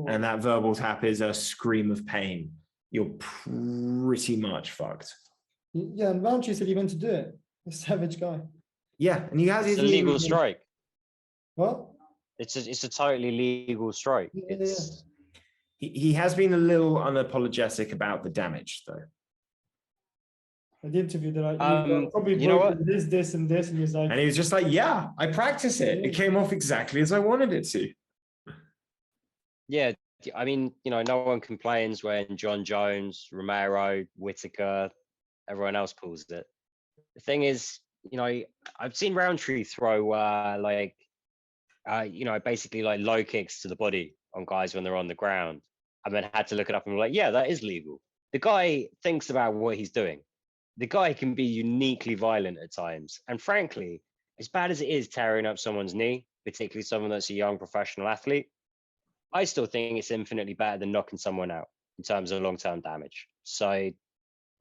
and that verbal tap is a scream of pain, you're pretty much fucked. Yeah, and Roundtree said he meant to do it. A savage guy. Yeah, and he has it's a legal strike. What? It's a totally legal strike. Yeah. He has been a little unapologetic about the damage, though. At the interview that probably you know what? this, and this, and he's like, and he was just like, "Yeah, I practice it. It came off exactly as I wanted it to." Yeah, I mean, you know, no one complains when John Jones, Romero, Whitaker, everyone else pulls it. The thing is, you know, I've seen Roundtree throw basically like low kicks to the body on guys when they're on the ground. and then had to look it up and be like, yeah, that is legal. The guy thinks about what he's doing. The guy can be uniquely violent at times. And frankly, as bad as it is tearing up someone's knee, particularly someone that's a young professional athlete, I still think it's infinitely better than knocking someone out in terms of long-term damage. So I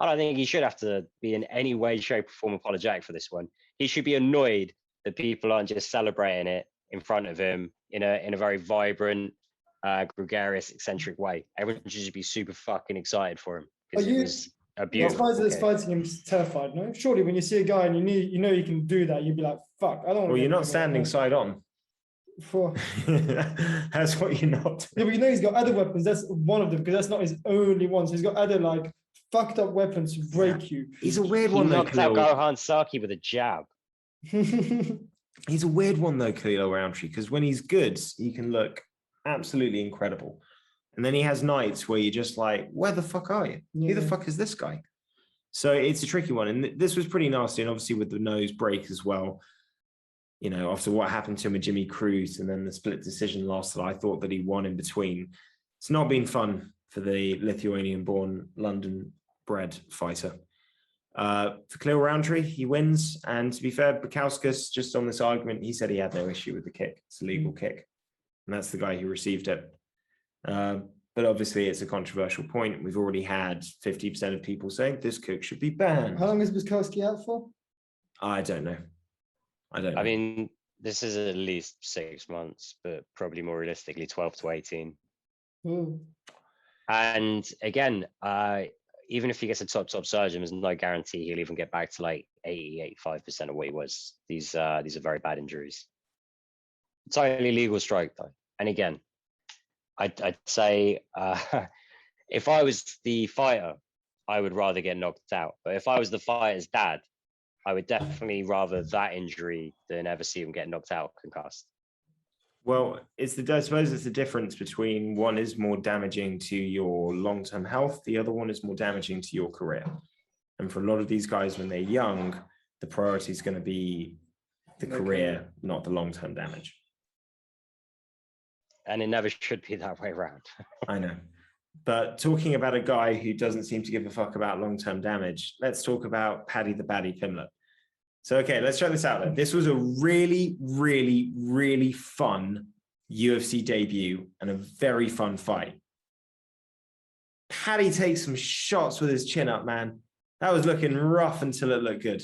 don't think he should have to be in any way, shape, or form apologetic for this one. He should be annoyed that people aren't just celebrating it in front of him in a very vibrant, gregarious, eccentric way. Everyone should just be super fucking excited for him because it was a beautiful. That's fighting him terrified, no? Surely when you see a guy and you know you can do that, you'd be like, fuck, I don't want to. Well, you're not standing side on. That's what you're not. Yeah, but you know he's got other weapons. That's one of them, because that's not his only one. So he's got other like fucked up weapons to break you. He's a weird He one though. knocked out Gohan Saki with a jab. He's a weird one though, Khalil Roundtree, because when he's good, he can look absolutely incredible. And then he has nights where you're just like, where the fuck are you? Yeah. Who the fuck is this guy? So it's a tricky one. And this was pretty nasty. And obviously with the nose break as well, you know, after what happened to him with Jimmy Cruz and then the split decision loss that I thought that he won in between. It's not been fun for the Lithuanian-born London-bred fighter. For Khalil Roundtree, he wins. And to be fair, Bukauskas, just on this argument, he said he had no issue with the kick. It's a legal kick. And that's the guy who received it. But obviously, it's a controversial point. We've already had 50% of people saying this kick should be banned. How long is Bukauskas out for? I don't know. I mean, this is at least 6 months, but probably more realistically, 12 to 18. Ooh. And again, even if he gets a top surgeon, there's no guarantee he'll even get back to like 85% of what he was. These are very bad injuries. Totally legal strike though. And again, I'd say if I was the fighter, I would rather get knocked out. But if I was the fighter's dad, I would definitely rather that injury than ever see him get knocked out concussed. Well, I suppose it's the difference between one is more damaging to your long-term health, the other one is more damaging to your career. And for a lot of these guys, when they're young, the priority is going to be the career, not the long-term damage. And it never should be that way around. I know. But talking about a guy who doesn't seem to give a fuck about long-term damage, let's talk about Paddy the Baddy Pimblet. So, okay, let's try this out then. This was a really, really, really fun UFC debut and a very fun fight. Paddy takes some shots with his chin up, man. That was looking rough until it looked good.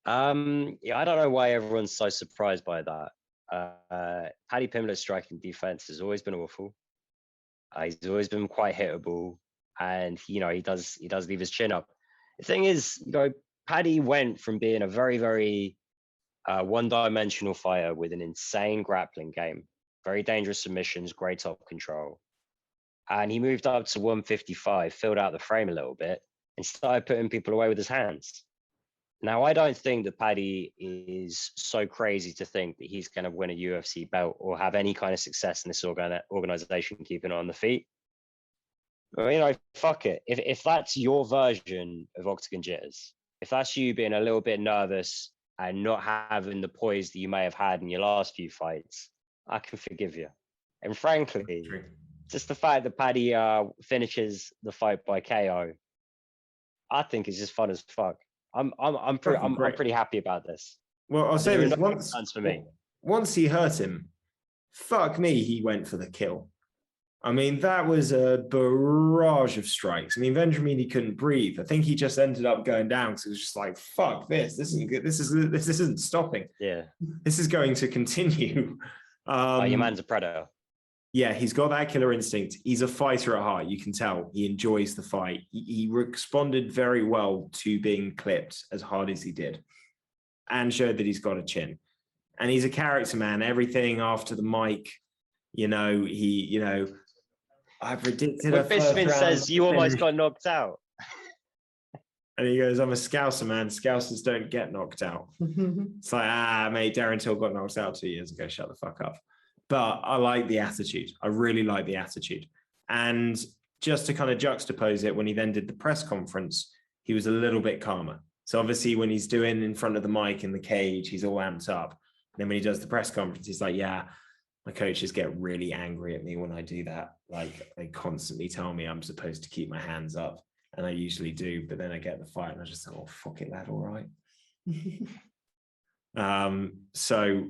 Yeah, I don't know why everyone's so surprised by that. Paddy Pimblet's striking defense has always been awful. He's always been quite hittable, and he does leave his chin up. The thing is, Paddy went from being a very, very one-dimensional fighter with an insane grappling game, very dangerous submissions, great top control, and he moved up to 155, filled out the frame a little bit, and started putting people away with his hands. Now, I don't think that Paddy is so crazy to think that he's going to win a UFC belt or have any kind of success in this organization keeping on the feet. Well, fuck it. If that's your version of octagon jitters, if that's you being a little bit nervous and not having the poise that you may have had in your last few fights, I can forgive you. And frankly, just the fact that Paddy finishes the fight by KO, I think is just fun as fuck. I'm pretty happy about this. Well, I'll say this once he hurt him, fuck me, he went for the kill. I mean, that was a barrage of strikes. I mean, Vendramini couldn't breathe. I think he just ended up going down because it was just like, fuck this. This isn't good. This isn't stopping. Yeah. This is going to continue. Your man's a predator. Yeah, he's got that killer instinct. He's a fighter at heart. You can tell he enjoys the fight. He responded very well to being clipped as hard as he did and showed that he's got a chin. And he's a character, man. Everything after the mic, I predicted when Bisping says you almost got knocked out. And he goes, I'm a Scouser, man. Scousers don't get knocked out. It's like, mate, Darren Till got knocked out 2 years ago. Shut the fuck up. But I like the attitude. I really like the attitude. And just to kind of juxtapose it, when he then did the press conference, he was a little bit calmer. So obviously when he's doing in front of the mic in the cage, he's all amped up. And then when he does the press conference, he's like, yeah, My coaches get really angry at me when I do that. Like, they constantly tell me I'm supposed to keep my hands up, and I usually do, but then I get the fight and I just think, oh, fuck it, lad, all right. So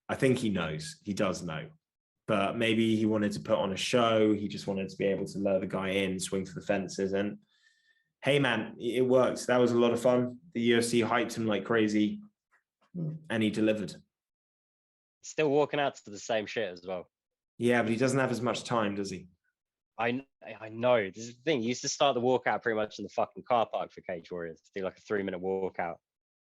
I think he knows. He does know. But maybe he wanted to put on a show. He just wanted to be able to lure the guy in, swing for the fences. And hey, man, it works. That was a lot of fun. The UFC hyped him like crazy, and he delivered. Still walking out to the same shit as well. Yeah, but he doesn't have as much time, does he? I know. This is the thing. He used to start the walkout pretty much in the fucking car park for Cage Warriors. Do like a 3-minute walkout.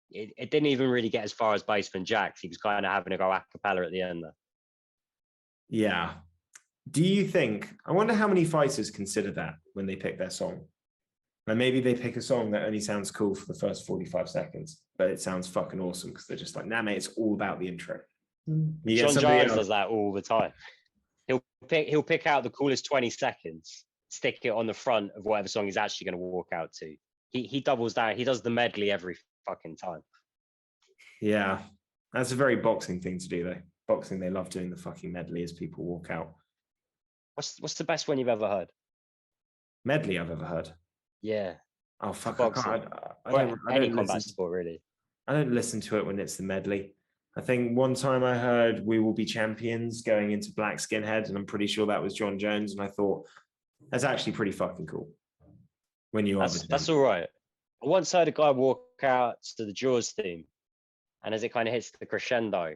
It didn't even really get as far as Basement Jacks. He was kind of having to go a cappella at the end there. Yeah. Do you think, I wonder how many fighters consider that when they pick their song? And maybe they pick a song that only sounds cool for the first 45 seconds, but it sounds fucking awesome because they're just like, nah, mate, it's all about the intro. John Jones does that all the time. He'll pick out the coolest 20 seconds, stick it on the front of whatever song he's actually going to walk out to. He doubles down. He does the medley every fucking time. Yeah, that's a very boxing thing to do, though. Boxing, they love doing the fucking medley as people walk out. What's the best one you've ever heard? Medley I've ever heard. Yeah. Oh fuck! I don't combat sport really. I don't listen to it when it's the medley. I think one time I heard "We Will Be Champions" going into Black Skinhead, and I'm pretty sure that was John Jones. And I thought that's actually pretty fucking cool. When you that's all right. I once heard a guy walk out to the Jaws theme, and as it kind of hits the crescendo,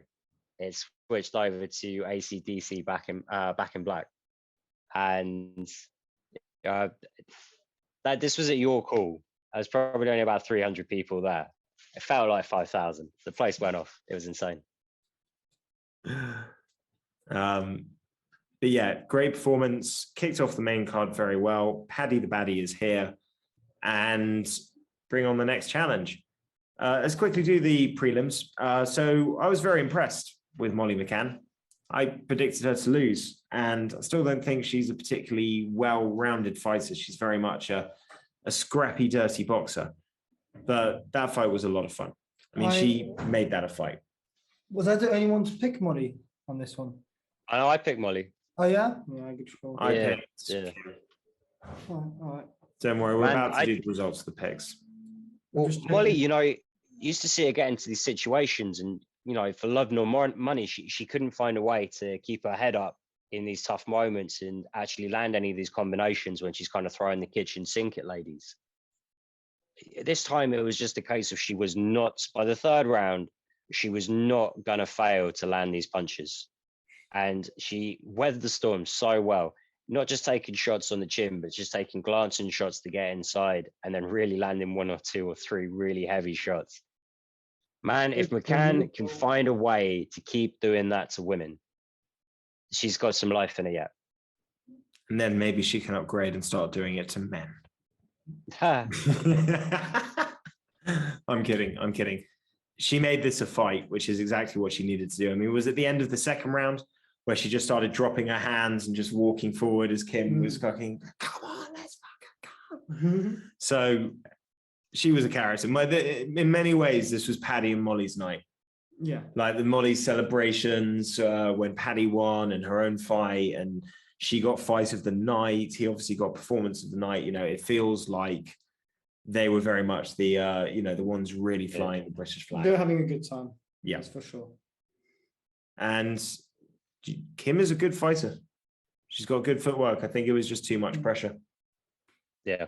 it switched over to AC/DC Back in Black, and that this was at your call. There was probably only about 300 people there. It felt like 5,000. The place went off. It was insane. But yeah, great performance. Kicked off the main card very well. Paddy the Baddie is here, and bring on the next challenge. Let's quickly do the prelims. So I was very impressed with Molly McCann. I predicted her to lose, and I still don't think she's a particularly well-rounded fighter. She's very much a scrappy, dirty boxer. But that fight was a lot of fun. I mean, she made that a fight. Was I the only one to pick Molly on this one? I know I picked Molly. Oh, yeah? Yeah, good call. I picked. Yeah. Oh, all right. Don't worry, we're about to do the results of the picks. Well, Molly, you used to see her get into these situations, and for love nor money, she couldn't find a way to keep her head up in these tough moments and actually land any of these combinations when she's kind of throwing the kitchen sink at ladies. This time it was just a case of she was not, by the third round, she was not going to fail to land these punches. And she weathered the storm so well, not just taking shots on the chin, but just taking glancing shots to get inside and then really landing 1 or 2 or 3 really heavy shots. Man, if McCann can find a way to keep doing that to women, she's got some life in her yet. And then maybe she can upgrade and start doing it to men. I'm kidding. She made this a fight, which is exactly what she needed to do. I mean, it was at the end of the second round where she just started dropping her hands and just walking forward as Kim was fucking, come on, let's fucking go. So she was a character. In many ways, this was Paddy and Molly's night. Yeah. Like the Molly's celebrations when Paddy won and her own fight, and she got fight of the night. He obviously got performance of the night. It feels like they were very much the the ones really flying the British flag. They're having a good time. Yeah, that's for sure. And Kim is a good fighter. She's got good footwork. I think it was just too much pressure. Yeah.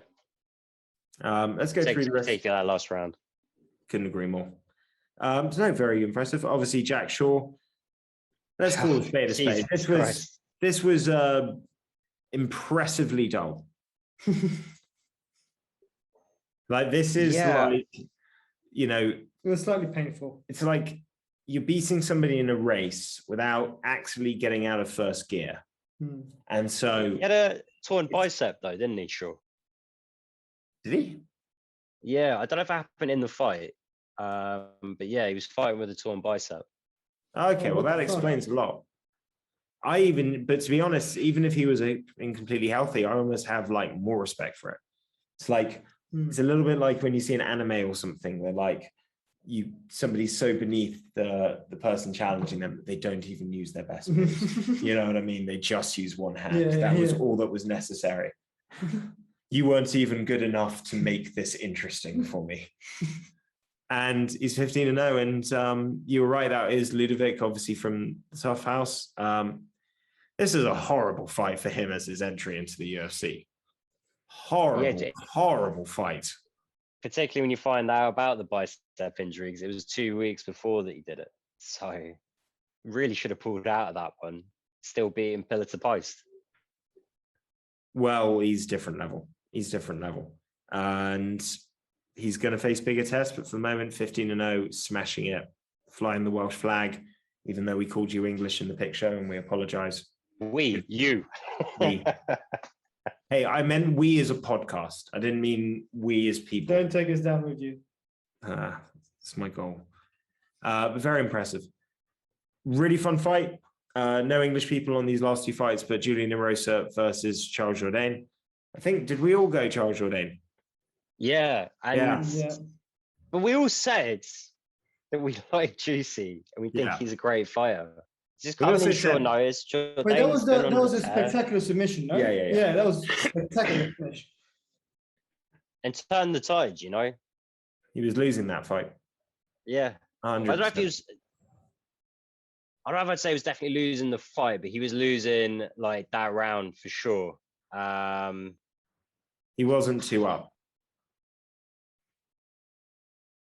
Let's go through the rest. Take that last round. Couldn't agree more. No, very impressive. Obviously, Jack Shaw. Let's call it spade a spade. This was impressively dull. Like this is like, it was slightly painful. It's like you're beating somebody in a race without actually getting out of first gear. And so he had a torn bicep though, didn't he, Shaw? Did he? Yeah, I don't know if it happened in the fight. But yeah, he was fighting with a torn bicep. Okay, well that explains a lot. But to be honest, even if he was incompletely healthy, I almost have like more respect for it. It's like it's a little bit like when you see an anime or something where like somebody's so beneath the person challenging them that they don't even use their best moves. You know what I mean? They just use one hand. That was all that was necessary. You weren't even good enough to make this interesting for me. And he's 15-0. And you were right, that is Ludovic, obviously from the Tough House. This is a horrible fight for him as his entry into the UFC. Horrible fight. Particularly when you find out about the bicep injury, because it was 2 weeks before that he did it. So really should have pulled out of that one. Still beating pillar to post. Well, he's different level. And he's going to face bigger tests, but for the moment, 15-0, smashing it, flying the Welsh flag, even though we called you English in the pick show, and we apologize. You. We. Hey, I meant we as a podcast. I didn't mean we as people. Don't take us down with you. That's my goal. But very impressive. Really fun fight. No English people on these last two fights, but Julian Nerosa versus Charles Jourdain. I think, did we all go Charles Jourdain? Yeah. Yeah. But we all said that we like Juicy and we think he's a great fighter. Just coming in short notice. But that was a spectacular submission, no? Yeah, that was spectacular finish. And turn the tide, you know? He was losing that fight. Yeah. 100%. I don't know if he was... I don't know if I'd say he was definitely losing the fight, but he was losing like that round for sure. He wasn't too up.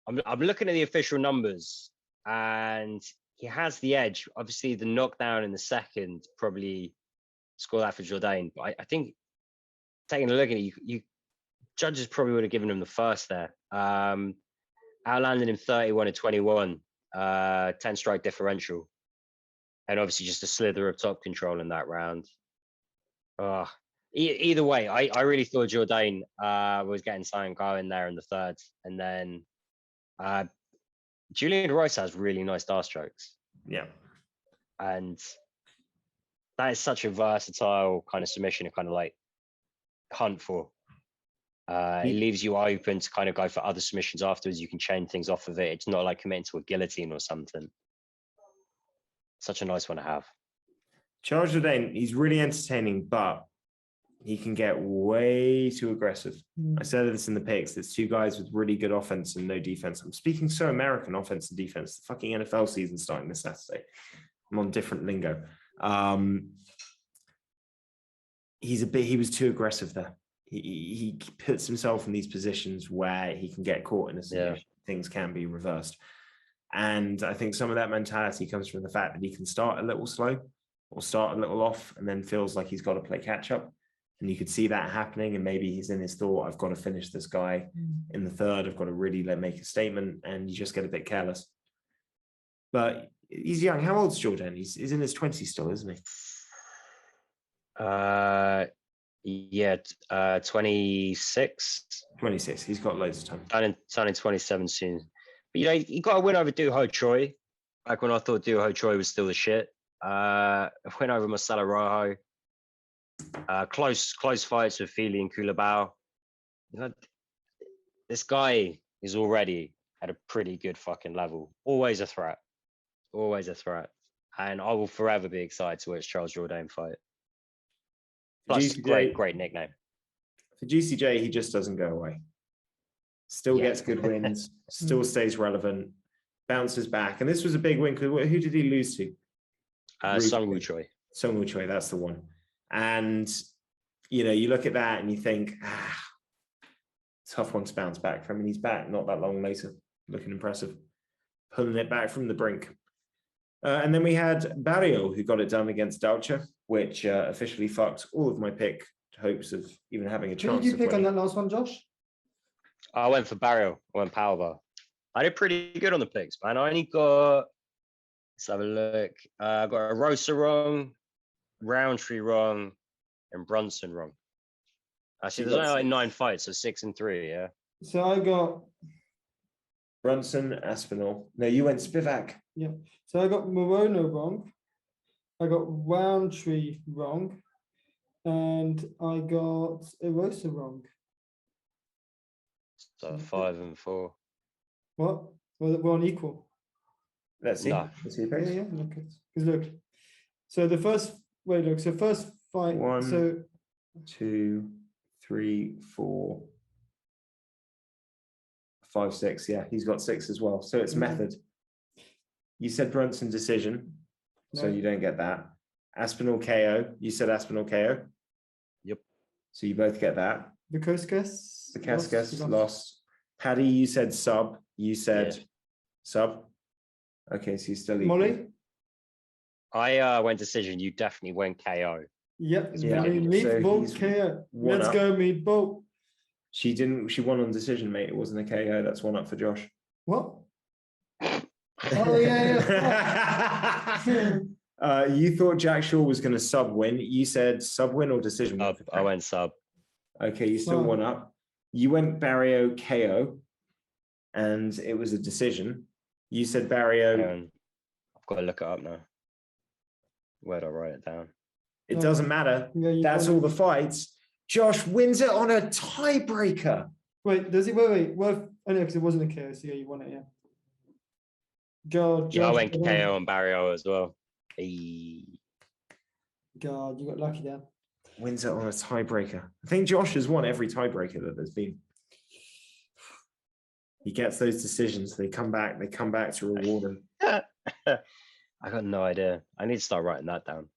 I'm looking at the official numbers and he has the edge. Obviously, the knockdown in the second probably scored that for Jourdain. But I think taking a look at it, you judges probably would have given him the first there. Outlanded him 31-21, 10 strike differential. And obviously just a slither of top control in that round. Either way, I really thought Jourdain was getting something going there in the third. And then Julian Nerosa has really nice star strokes. Yeah. And that is such a versatile kind of submission to kind of like hunt for. It leaves you open to kind of go for other submissions afterwards. You can chain things off of it. It's not like committing to a guillotine or something. Such a nice one to have. Charles Jourdain, he's really entertaining, but he can get way too aggressive. I said this in the picks. There's two guys with really good offense and no defense. I'm speaking so American, offense and defense. The fucking NFL season starting this Saturday. I'm on different lingo. He was too aggressive there. He puts himself in these positions where he can get caught in a situation. Things can be reversed. And I think some of that mentality comes from the fact that he can start a little slow or start a little off and then feels like he's got to play catch up. And you could see that happening. And maybe he's in his thought, I've got to finish this guy in the third. I've got to really make a statement. And you just get a bit careless. But he's young. How old's Jourdain? He's in his 20s still, isn't he? 26. 26. He's got loads of time. Turning 27 soon. But, you know, he got a win over Doo Ho Choi. Back when I thought Doo Ho Choi was still the shit. A win over Marcelo Rojo. Close fights with Fili and Kulabao. You know, this guy is already at a pretty good fucking level. Always a threat. And I will forever be excited to watch Charles Jourdain fight. Plus, great nickname. For GCJ, he just doesn't go away. Still gets good wins, still stays relevant, bounces back. And this was a big win. Who did he lose to? Sung Woo Choi. Sung Woo Choi, that's the one. And, you know, you look at that and you think, tough one to bounce back from. And he's back not that long later, looking impressive, pulling it back from the brink. And then we had Barrio, who got it done against Doucher, which officially fucked all of my pick hopes of even having a chance. Who did you pick on that last one, Josh? I went for Barrio. I went powerbar. I did pretty good on the picks, man. I only got, let's have a look. I got a Rosa wrong, Roundtree wrong, and Brunson wrong. Actually, there's only like 9 fights, so 6 and 3, yeah. So I got Brunson, Aspinall. No, you went Spivak. Yeah. So I got Morono wrong. I got Roundtree wrong. And I got Erosa wrong. So 5 and 4. What? We're on equal. Let's see. No. Let's see your Yeah, picks. yeah. Look, because look. So the first So first fight. One. So 2, 3, 4, 5, 6. Yeah, he's got 6 as well. So it's Mhm. method. You said Brunson decision, so No. you don't get that. Aspinall KO. You said Aspinall KO. Yep. So you both get that. the Koskas. The Cascas lost. Paddy, you said sub. You said Yeah. sub. Okay, so you still equal. Molly. I went decision. You definitely went KO. Yep. Yeah, Molly, so Meatball he's KO. one Let's up. go, Meatball. She didn't. She won on decision, mate. It wasn't a KO. That's 1 up for Josh. What? Oh yeah. You thought Jack Shaw was going to sub win. You said sub win or decision win. I went sub. Okay, you still Oh. 1 up. You went Barrio KO, and it was a decision. You said Barrio. I've got to look it up now. Where'd I write it down? It Oh. doesn't matter. Yeah, you That's won all it. the fights. Josh wins it on a tiebreaker. Wait, does it? Wait. Well, I know because it wasn't a KO. So yeah, you won it. Yeah. God, Yeah, I Josh, went you KO won. on Barrio as well. Hey. God, you got lucky there. Wins it on a tiebreaker. I think Josh has won every tiebreaker that there's been. He gets those decisions. They come back to reward him. I got no idea. I need to start writing that down.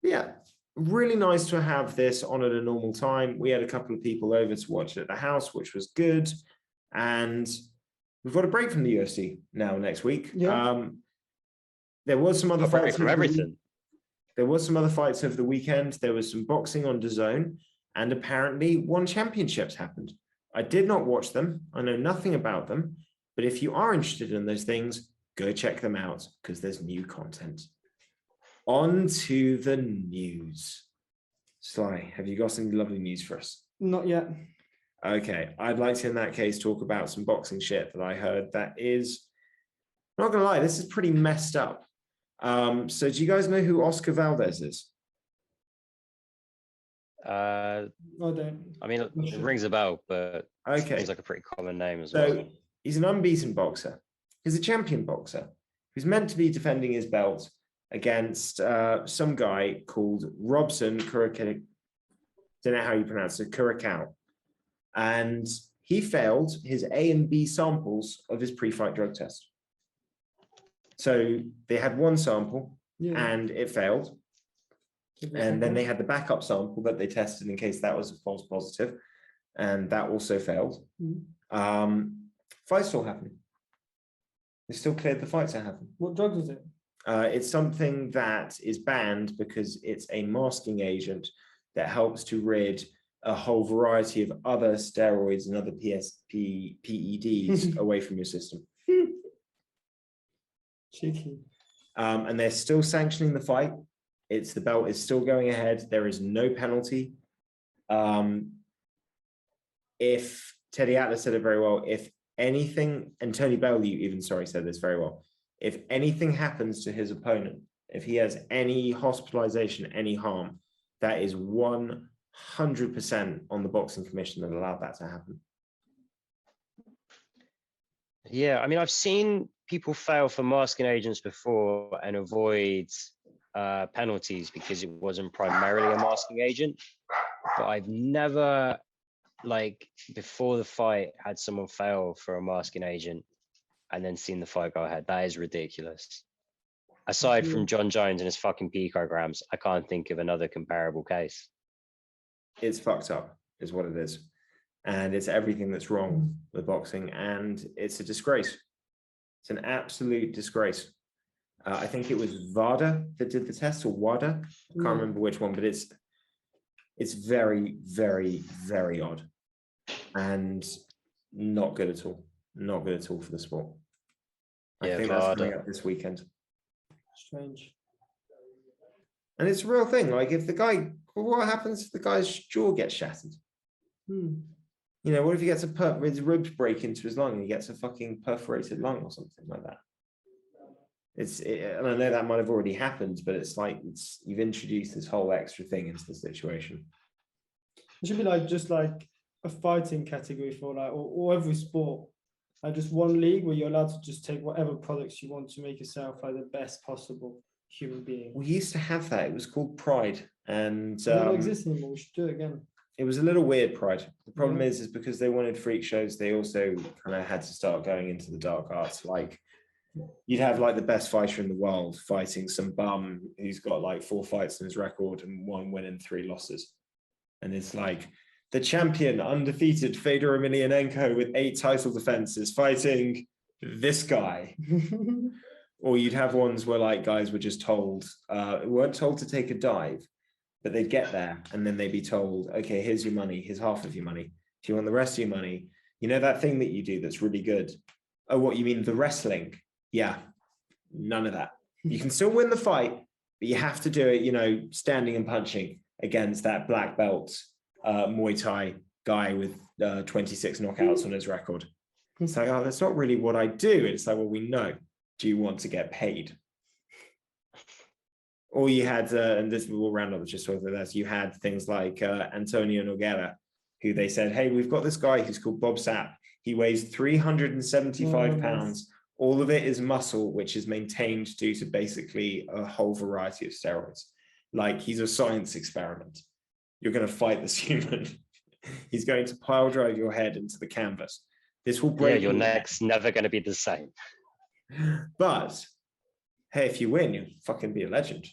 Yeah, really nice to have this on at a normal time. We had a couple of people over to watch it at the house, which was good. And we've got a break from the UFC now next week. Yeah. There was some other A break fights from over the everything. There was some other fights over the weekend. There was some boxing on DAZN, and apparently one championships happened. I did not watch them. I know nothing about them. But if you are interested in those things, go check them out because there's new content. On to the news. Sly, have you got some lovely news for us? Not yet. Okay, I'd like to, in that case, talk about some boxing shit that I heard that is, I'm not going to lie, this is pretty messed up. So do you guys know who Oscar Valdez is? I don't. mean, it rings a bell, but Okay. seems like a pretty common name as So well. he's an unbeaten boxer. He's a champion boxer who's meant to be defending his belt against some guy called Robson Curacao. Don't know how you pronounce it, Curacao. And he failed his A and B samples of his pre-fight drug test. So they had one sample and it failed. And then they had the backup sample that they tested in case that was a false positive. And that also failed. Fight still happening. They still cleared the fight to happen. What drug was it? It's something that is banned because it's a masking agent that helps to rid a whole variety of other steroids and other PEDs away from your system. Cheeky. And they're still sanctioning the fight. The belt is still going ahead. There is no penalty. If Teddy Atlas said it very well, if anything, and Tony Bellew even, said this very well. If anything happens to his opponent, if he has any hospitalization, any harm, that is 100% on the boxing commission that allowed that to happen. Yeah, I mean, I've seen people fail for masking agents before and avoid penalties because it wasn't primarily a masking agent. But I've never, like, before the fight, had someone fail for a masking agent and then seen the fight go ahead. That is ridiculous. Aside from John Jones and his fucking picograms, I can't think of another comparable case. It's fucked up, is what it is. And it's everything that's wrong with boxing. And it's a disgrace. It's an absolute disgrace. I think it was VADA that did the test, or WADA. I can't remember which one, but it's very, very, very odd. And not good at all. Not good at all for the sport. I think that's coming up this weekend. Strange. And it's a real thing. Like, if the guy, what happens if the guy's jaw gets shattered? You know, what if he gets his ribs break into his lung and he gets a fucking perforated lung or something like that? And I know that might have already happened, but it's like you've introduced this whole extra thing into the situation. It should be like just like a fighting category for like or every sport. just one league where you're allowed to just take whatever products you want to make yourself like the best possible human being. We used to have that. It was called Pride, and It doesn't exist anymore. We should do it again. it was a little weird, Pride. The problem Yeah. is because they wanted freak shows, they also kind of had to start going into the dark arts. Like you'd have like the best fighter in the world fighting some bum who's got like 4 fights in his record and 1 win and 3 losses. And it's like the champion, undefeated Fedor Emelianenko with 8 title defenses fighting this guy. Or you'd have ones where like guys were just told, weren't told to take a dive, but they'd get there and then they'd be told, okay, here's your money, here's half of your money. If you want the rest of your money, you know that thing that you do that's really good. Oh, what, you mean the wrestling? Yeah, none of that. You can still win the fight, but you have to do it, you know, standing and punching against that black belt Muay Thai guy with 26 knockouts on his record. It's like, oh, that's not really what I do. It's like, well, we know. Do you want to get paid? Or you had, and this will round up just with this, you had things like Antonio Nogueira, who they said, hey, we've got this guy who's called Bob Sapp. He weighs 375 pounds. All of it is muscle, which is maintained due to basically a whole variety of steroids. Like he's a science experiment. You're going to fight this human. He's going to pile drive your head into the canvas. This will break your neck's never going to be the same. But hey, if you win, you'll fucking be a legend.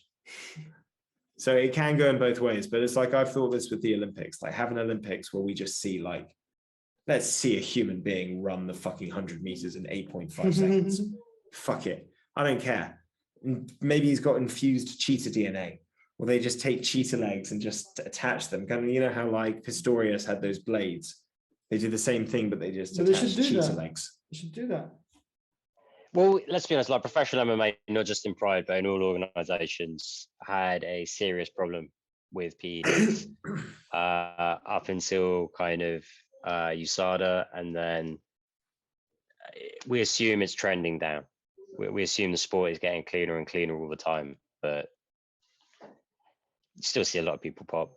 So it can go in both ways. But it's like I've thought this with the Olympics, like have an Olympics where we just see like, let's see a human being run the fucking 100 meters in 8.5 seconds. Fuck it. I don't care. Maybe he's got infused cheetah DNA. Or they just take cheetah legs and just attach them. Kind of, you know how like Pistorius had those blades. They do the same thing, but they just attach cheetah legs. You should do that. Well, let's be honest, like professional MMA, not just in Pride, but in all organizations, had a serious problem with PEDs up until kind of USADA, and then we assume it's trending down. We assume the sport is getting cleaner and cleaner all the time, but you still see a lot of people pop.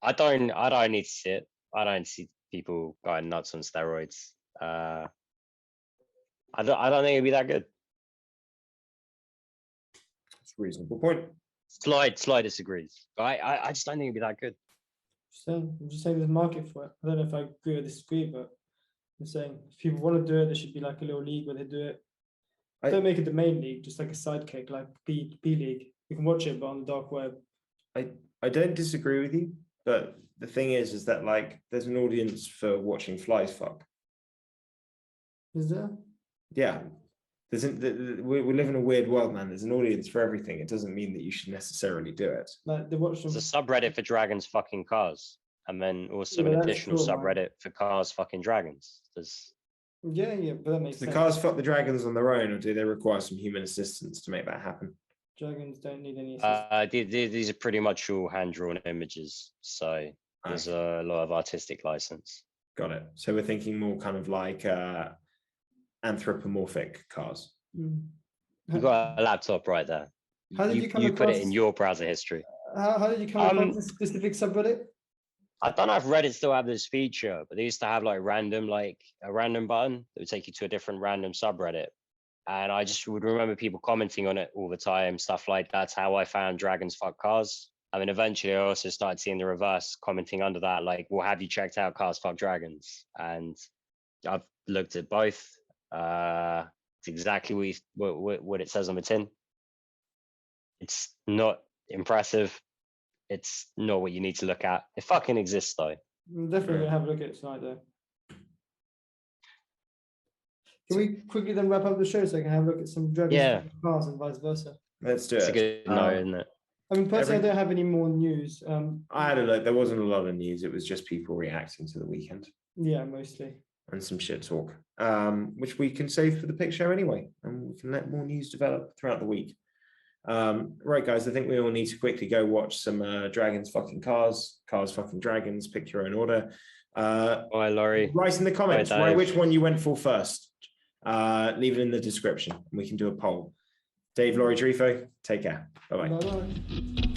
I don't need to see it. I don't see people going nuts on steroids. I don't think it'd be that good. That's a reasonable point. Slide disagrees. I just don't think it'd be that good. I'm just saying there's market for it. I don't know if I agree or disagree, but I'm saying if people want to do it, there should be like a little league where they do it. Don't make it the main league, just like a sidekick, like B League. You can watch it, but on the dark web. I don't disagree with you, but the thing is that like there's an audience for watching flies fuck. Is there? Yeah. We live in a weird world, man. There's an audience for everything. It doesn't mean that you should necessarily do it. Like they watch them. There's a subreddit for dragons fucking cars, and then also an additional subreddit for cars fucking dragons. Yeah, but that makes sense. The cars fuck the dragons on their own, or do they require some human assistance to make that happen? Dragons don't need any assistance. These are pretty much all hand-drawn images, so there's a lot of artistic license. Got it. So we're thinking more kind of like anthropomorphic cars. You got a laptop right there. How did you come across, put it in your browser history. How did you come across this specific subreddit? I don't know if Reddit still have this feature, but they used to have like a random button that would take you to a different random subreddit. And I just would remember people commenting on it all the time, stuff like that's how I found dragons fuck cars. I mean, eventually I also started seeing the reverse commenting under that, like, well, have you checked out cars fuck dragons? And I've looked at both. It's exactly what it says on the tin. It's not impressive. It's not what you need to look at. It fucking exists though. I'm definitely gonna have a look at it tonight though. Can we quickly then wrap up the show so I can have a look at some dragons cars and vice versa? Let's do it. It's a good note, isn't it? I mean, personally, I don't have any more news. I had a look. There wasn't a lot of news. It was just people reacting to the weekend. Yeah, mostly. And some shit talk, which we can save for the pick show anyway, and we can let more news develop throughout the week. Right, guys, I think we all need to quickly go watch some dragons fucking cars fucking dragons. Pick your own order. Bye, Laurie. Write in the comments which one you went for first. Leave it in the description, and we can do a poll. Dave, Laurie, Drifo, take care. Bye-bye. Bye-bye.